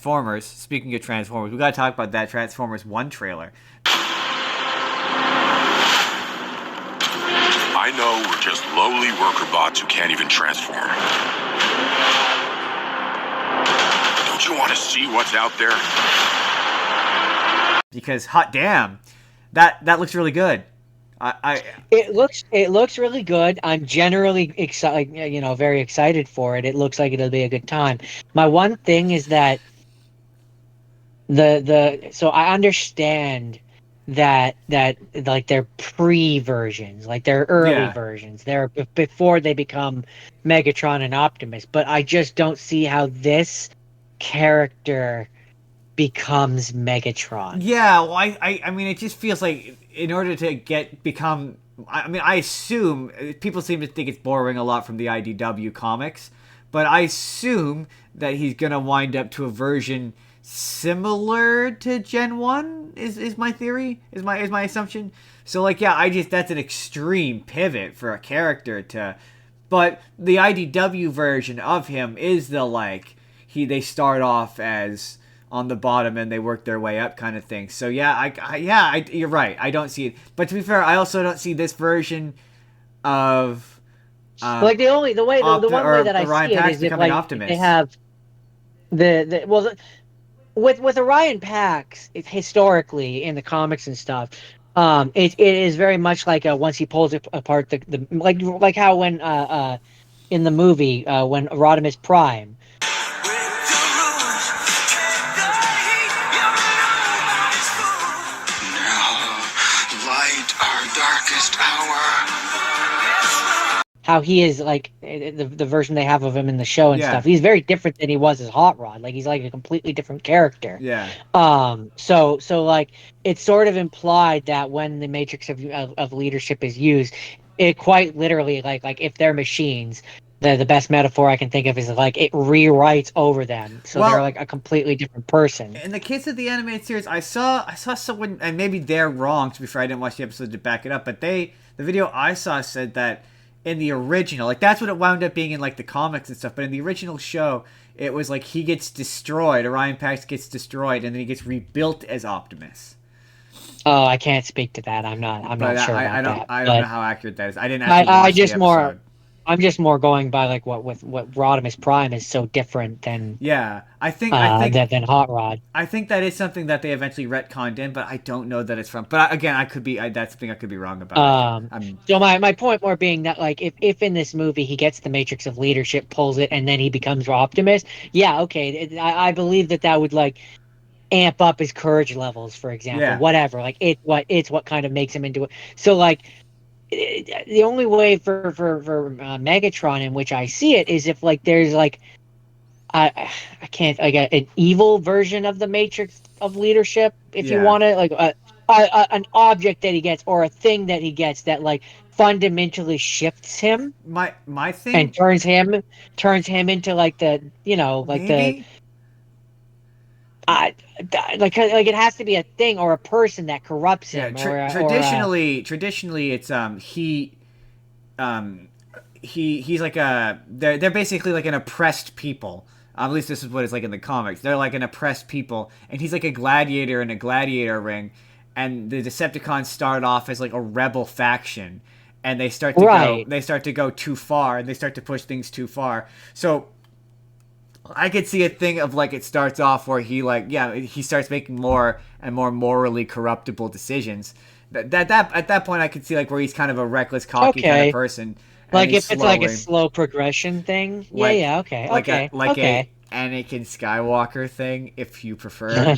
Transformers. Speaking of Transformers, we gotta talk about that Transformers 1 trailer. I know we're just lowly worker bots who can't even transform. Don't you want to see what's out there? Because hot damn, that looks really good. It looks really good. I'm generally excited, very excited for it. It looks like it'll be a good time. My one thing is that so I understand that like they're pre-versions, like they're early Yeah. versions. They're before they become Megatron and Optimus, but I just don't see how this character becomes Megatron. Yeah, well, I mean, it just feels like in order to become. I mean, I assume people seem to think it's borrowing a lot from the IDW comics, but I assume that he's gonna wind up to a version similar to Gen 1 is my theory, is my assumption. So like, yeah, that's an extreme pivot for a character to, but the IDW version of him is the like they start off as on the bottom and they work their way up kind of thing. So yeah, you're right. I don't see it, but to be fair, I also don't see this version of like the one way that I Orion see it Pax is if becoming like Optimus. they have with Orion Pax, historically in the comics and stuff, it is very much like once he pulls it apart the like how when in the movie when Rodimus Prime. Light our darkest hour. How he is like the version they have of him in the show and Yeah. stuff. He's very different than he was as Hot Rod. Like he's like a completely different character. Yeah. So like it's sort of implied that when the Matrix of leadership is used, it quite literally like if they're machines, the best metaphor I can think of is like it rewrites over them, so they're like a completely different person. In the case of the animated series, I saw someone, and maybe they're wrong. To be fair, I didn't watch the episode to back it up, but the video I saw said that in the original, like that's what it wound up being in like the comics and stuff. But in the original show, it was like he gets destroyed, Orion Pax gets destroyed, and then he gets rebuilt as Optimus. Oh, I can't speak to that. I'm not sure about that. I don't know how accurate that is. I didn't actually watch the episode. I'm just more going by like what Rodimus Prime is so different than I think than Hot Rod. I think that is something that they eventually retconned in, but I don't know that it's from. But again, I could be that's something I could be wrong about. So my point more being that like if in this movie he gets the Matrix of leadership, pulls it, and then he becomes Optimus, yeah, okay, I believe that would like amp up his courage levels, for example, whatever. Like it's what kind of makes him into it. So like. The only way for Megatron in which I see it is if like there's like I can't like an evil version of the Matrix of leadership, if you want to like an object that he gets or a thing that he gets that like fundamentally shifts him. My thing and turns him into like the like maybe? Like it has to be a thing or a person that corrupts him. Traditionally, it's he's like they're basically like an oppressed people. At least this is what it's like in the comics. They're like an oppressed people, and he's like a gladiator in a gladiator ring. And the Decepticons start off as like a rebel faction, and they start to go too far, and they start to push things too far. So I could see a thing of like it starts off where he starts making more and more morally corruptible decisions. At that point I could see like where he's kind of a reckless, cocky kind of person. Like if it's like a slow progression thing. Okay. Like a Anakin Skywalker thing, if you prefer.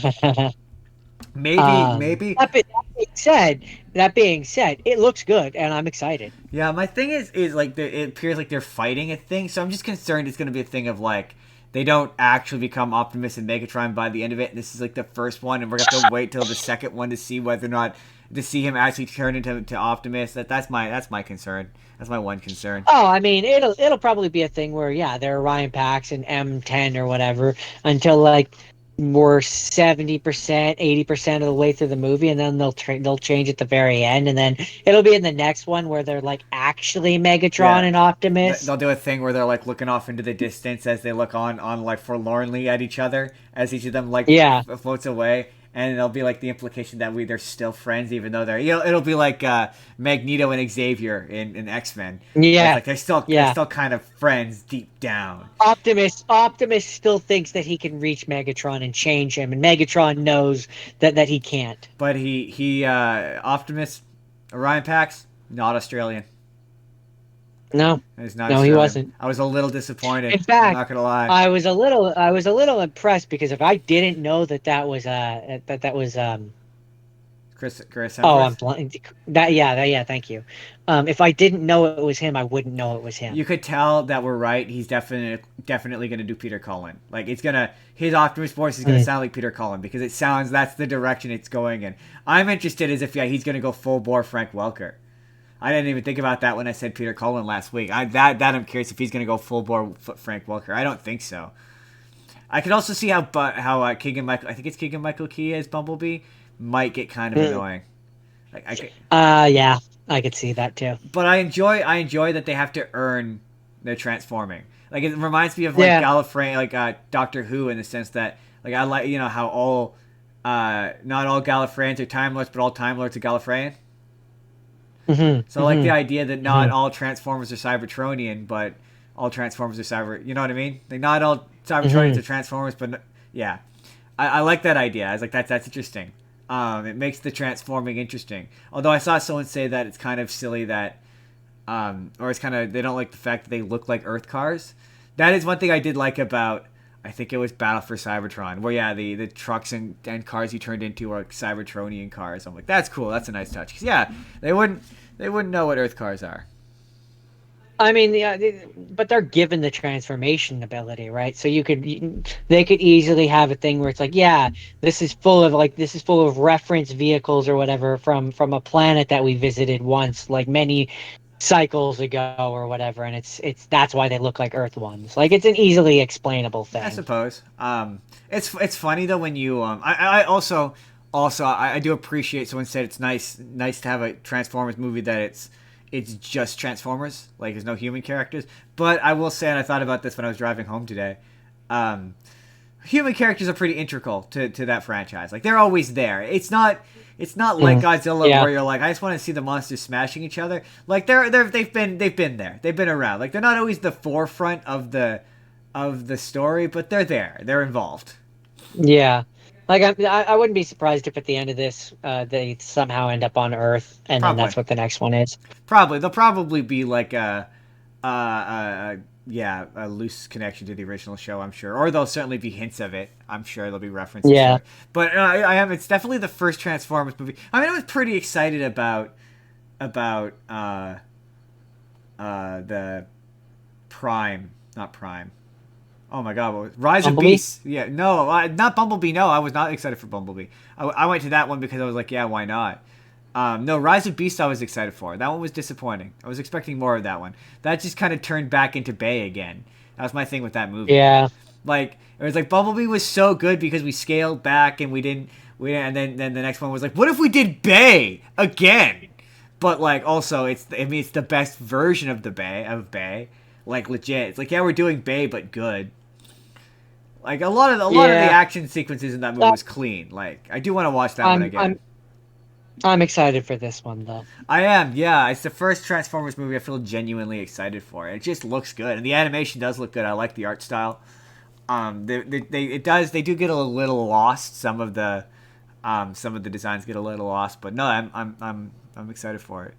Maybe. That being said, it looks good, and I'm excited. Yeah, my thing is like it appears like they're fighting a thing, so I'm just concerned it's going to be a thing of like they don't actually become Optimus and Megatron by the end of it. This is like the first one, and we're gonna have to wait till the second one to see whether or not to see him actually turn into Optimus. That's my concern. That's my one concern. Oh, I mean, it'll probably be a thing where they're Orion Pax and M10 or whatever until like we're 70%, 80% of the way through the movie, and then they'll change at the very end, and then it'll be in the next one where they're like actually Megatron Yeah. and Optimus. They'll do a thing where they're like looking off into the distance as they look on like forlornly at each other as each of them like Yeah. floats away, and it'll be like the implication that they're still friends even though they're it'll be like Magneto and Xavier in X-Men. It's Yeah. like they're Yeah. still kind of friends deep down. Optimus still thinks that he can reach Megatron and change him, and Megatron knows that he can't. But he Optimus Orion Pax not Australian. No. He's not No, he Australian. wasn't. I was a little disappointed. In I'm fact, not gonna lie. I was a little impressed because if I didn't know that was that was Chris oh, I'm Hemsworth. blank. Yeah, thank you. If I didn't know it was him, I wouldn't know it was him. You could tell that we're right. He's definitely going to do Peter Cullen. Like his Optimus voice is going to sound like Peter Cullen because that's the direction it's going in. I'm interested as if he's going to go full bore Frank Welker. I didn't even think about that when I said Peter Cullen last week. That I'm curious if he's going to go full bore Frank Welker. I don't think so. I could also see how Keegan Michael, I think it's Keegan Michael Key as Bumblebee, might get kind of annoying. Yeah, I could see that too. But I enjoy that they have to earn their transforming. Like it reminds me of like Yeah. Gallifreyan, like Doctor Who, in the sense that like I like how all not all Gallifreyans are Time Lords, but all Time Lords are Gallifreyan. So like the idea that not all Transformers are Cybertronian, but all Transformers are Cyber. You know what I mean? Like not all Cybertronians are Transformers, but yeah, I like that idea. I was like that's interesting. It makes the transforming interesting. Although I saw someone say that it's kind of silly that, or it's kind of they don't like the fact that they look like Earth cars. That is one thing I did like about. I think it was Battle for Cybertron, where the trucks and cars you turned into are like Cybertronian cars. I'm like, that's cool. That's a nice touch. 'Cause, yeah, they wouldn't know what Earth cars are. I mean, yeah, but they're given the transformation ability, right? So they could easily have a thing where it's like, yeah, this is full of reference vehicles or whatever from a planet that we visited once, like many cycles ago or whatever, and it's that's why they look like Earth ones. Like it's an easily explainable I thing. suppose. It's funny though when you I also I do appreciate someone said it's nice to have a Transformers movie that it's just Transformers, like there's no human characters. But I will say, and I thought about this when I was driving home today, human characters are pretty integral to that franchise. Like they're always there. It's not like Godzilla Yeah. where you're like, I just want to see the monsters smashing each other. Like they've been there. They've been around. Like they're not always the forefront of the story, but they're there. They're involved. Yeah. Like I wouldn't be surprised if at the end of this, they somehow end up on Earth, and then Probably. that's what the next one is. Probably they'll probably be like a loose connection to the original show, I'm sure, or there'll certainly be hints of it. I'm sure there'll be references. Yeah. To it. But I am. It's definitely the first Transformers movie. I mean, I was pretty excited about the Prime, not Prime. Oh my God! What was, Rise Bumblebee? of Beasts. Yeah, no, not Bumblebee. No, I was not excited for Bumblebee. I went to that one because I was like, yeah, why not? No, Rise of Beasts I was excited for. That one was disappointing. I was expecting more of that one. That just kind of turned back into Bay again. That was my thing with that movie. Yeah. Like it was like Bumblebee was so good because we scaled back and we didn't and then the next one was like, what if we did Bay again? But like also it's the best version of Bay. Like legit. It's like, yeah, we're doing Bay but good. Like a lot of the action sequences in that movie was clean. Like I do want to watch that one again. I'm excited for this one though. I am, yeah. It's the first Transformers movie I feel genuinely excited for. It just looks good, and the animation does look good. I like the art style. They do get a little lost. Some of the designs get a little lost, but no, I'm excited for it.